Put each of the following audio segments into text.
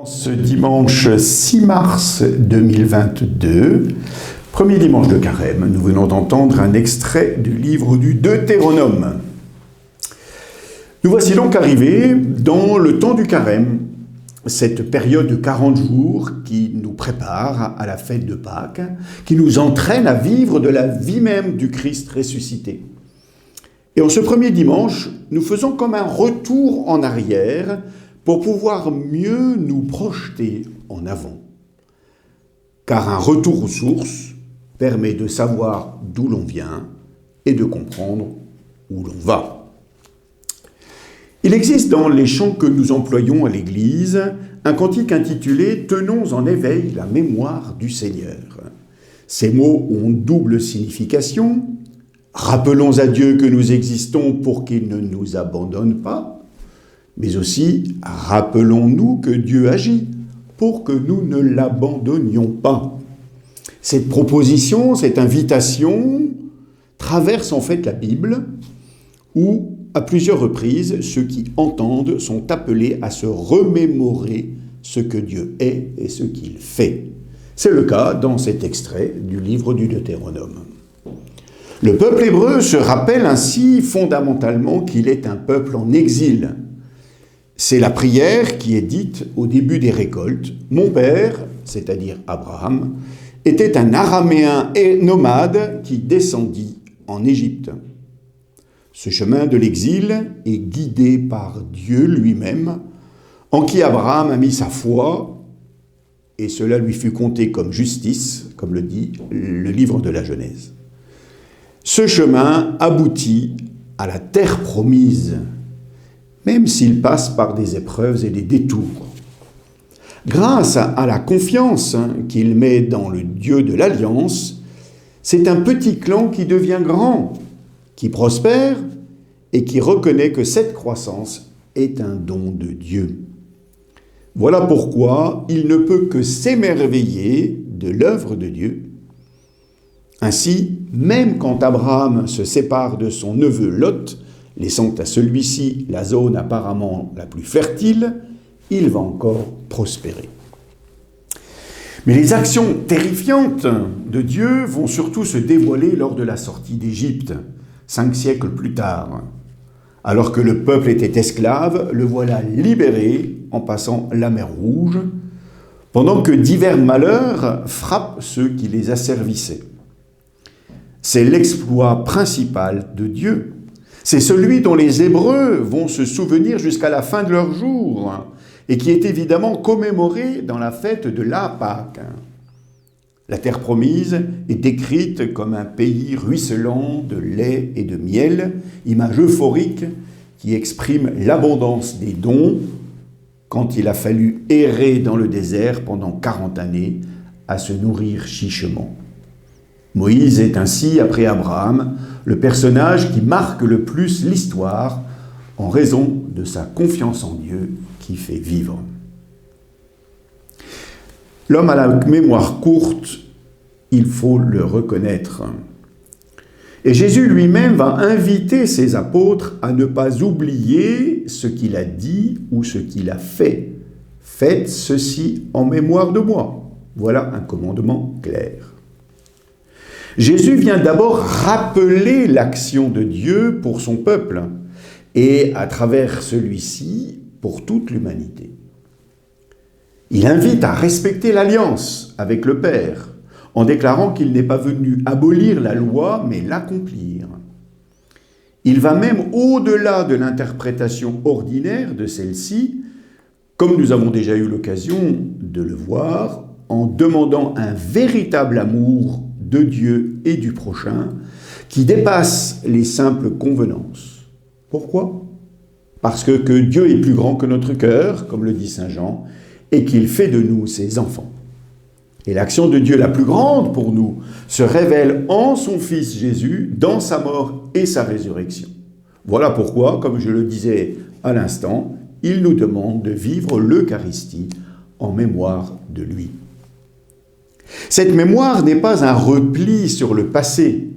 Ce dimanche 6 mars 2022, premier dimanche de Carême, nous venons d'entendre un extrait du livre du Deutéronome. Nous voici donc arrivés dans le temps du Carême, cette période de 40 jours qui nous prépare à la fête de Pâques, qui nous entraîne à vivre de la vie même du Christ ressuscité. Et en ce premier dimanche, nous faisons comme un retour en arrière pour pouvoir mieux nous projeter en avant. Car un retour aux sources permet de savoir d'où l'on vient et de comprendre où l'on va. Il existe dans les chants que nous employons à l'Église un cantique intitulé « Tenons en éveil la mémoire du Seigneur ». Ces mots ont double signification. Rappelons à Dieu que nous existons pour qu'il ne nous abandonne pas. Mais aussi, rappelons-nous que Dieu agit pour que nous ne l'abandonnions pas. Cette proposition, cette invitation traverse en fait la Bible où, à plusieurs reprises, ceux qui entendent sont appelés à se remémorer ce que Dieu est et ce qu'il fait. C'est le cas dans cet extrait du livre du Deutéronome. Le peuple hébreu se rappelle ainsi fondamentalement qu'il est un peuple en exil. C'est la prière qui est dite au début des récoltes. Mon père, c'est-à-dire Abraham, était un araméen et nomade qui descendit en Égypte. Ce chemin de l'exil est guidé par Dieu lui-même, en qui Abraham a mis sa foi, et cela lui fut compté comme justice, comme le dit le livre de la Genèse. Ce chemin aboutit à la terre promise, même s'il passe par des épreuves et des détours. Grâce à la confiance qu'il met dans le Dieu de l'Alliance, c'est un petit clan qui devient grand, qui prospère et qui reconnaît que cette croissance est un don de Dieu. Voilà pourquoi il ne peut que s'émerveiller de l'œuvre de Dieu. Ainsi, même quand Abraham se sépare de son neveu Lot, laissant à celui-ci la zone apparemment la plus fertile, il va encore prospérer. Mais les actions terrifiantes de Dieu vont surtout se dévoiler lors de la sortie d'Égypte, 5 siècles plus tard. Alors que le peuple était esclave, le voilà libéré en passant la mer Rouge, pendant que divers malheurs frappent ceux qui les asservissaient. C'est l'exploit principal de Dieu. C'est celui dont les Hébreux vont se souvenir jusqu'à la fin de leur jour et qui est évidemment commémoré dans la fête de la Pâque. La terre promise est décrite comme un pays ruisselant de lait et de miel, image euphorique qui exprime l'abondance des dons quand il a fallu errer dans le désert pendant 40 années à se nourrir chichement. Moïse est ainsi, après Abraham, le personnage qui marque le plus l'histoire en raison de sa confiance en Dieu qui fait vivre. L'homme a la mémoire courte, il faut le reconnaître. Et Jésus lui-même va inviter ses apôtres à ne pas oublier ce qu'il a dit ou ce qu'il a fait. Faites ceci en mémoire de moi. Voilà un commandement clair. Jésus vient d'abord rappeler l'action de Dieu pour son peuple et à travers celui-ci pour toute l'humanité. Il invite à respecter l'alliance avec le Père en déclarant qu'il n'est pas venu abolir la loi mais l'accomplir. Il va même au-delà de l'interprétation ordinaire de celle-ci, comme nous avons déjà eu l'occasion de le voir, en demandant un véritable amour de Dieu et du prochain, qui dépasse les simples convenances. Pourquoi ? Parce que Dieu est plus grand que notre cœur, comme le dit saint Jean, et qu'il fait de nous ses enfants. Et l'action de Dieu la plus grande pour nous se révèle en son Fils Jésus, dans sa mort et sa résurrection. Voilà pourquoi, comme je le disais à l'instant, il nous demande de vivre l'Eucharistie en mémoire de lui. Cette mémoire n'est pas un repli sur le passé,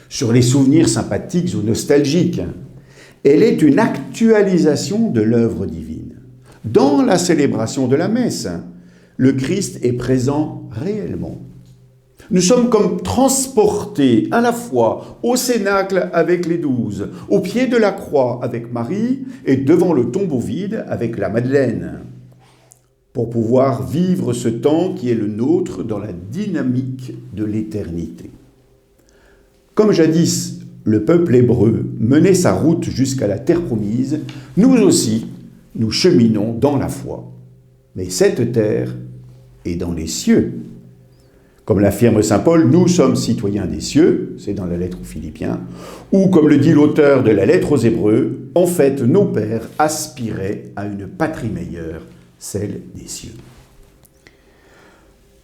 sur les souvenirs sympathiques ou nostalgiques. Elle est une actualisation de l'œuvre divine. Dans la célébration de la messe, le Christ est présent réellement. Nous sommes comme transportés à la fois au cénacle avec les 12, au pied de la croix avec Marie et devant le tombeau vide avec la Madeleine, pour pouvoir vivre ce temps qui est le nôtre dans la dynamique de l'éternité. Comme jadis le peuple hébreu menait sa route jusqu'à la terre promise, nous aussi, nous cheminons dans la foi. Mais cette terre est dans les cieux. Comme l'affirme saint Paul, nous sommes citoyens des cieux, c'est dans la lettre aux Philippiens, ou comme le dit l'auteur de la lettre aux Hébreux, en fait, nos pères aspiraient à une patrie meilleure, celle des cieux.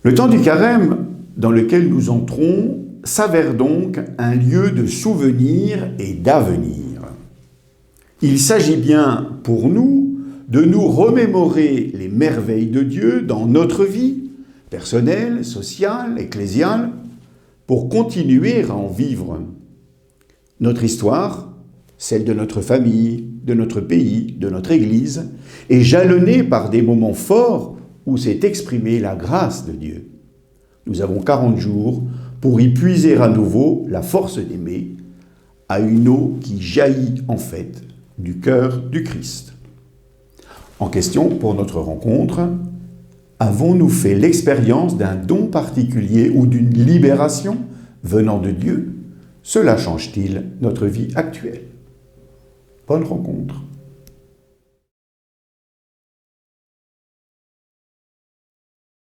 Le temps du carême dans lequel nous entrons s'avère donc un lieu de souvenir et d'avenir. Il s'agit bien pour nous de nous remémorer les merveilles de Dieu dans notre vie, personnelle, sociale, ecclésiale, pour continuer à en vivre. Notre histoire, celle de notre famille, de notre pays, de notre Église, est jalonnée par des moments forts où s'est exprimée la grâce de Dieu. Nous avons 40 jours pour y puiser à nouveau la force d'aimer, à une eau qui jaillit en fait du cœur du Christ. En question pour notre rencontre, avons-nous fait l'expérience d'un don particulier ou d'une libération venant de Dieu? Cela change-t-il notre vie actuelle? Bonne rencontre.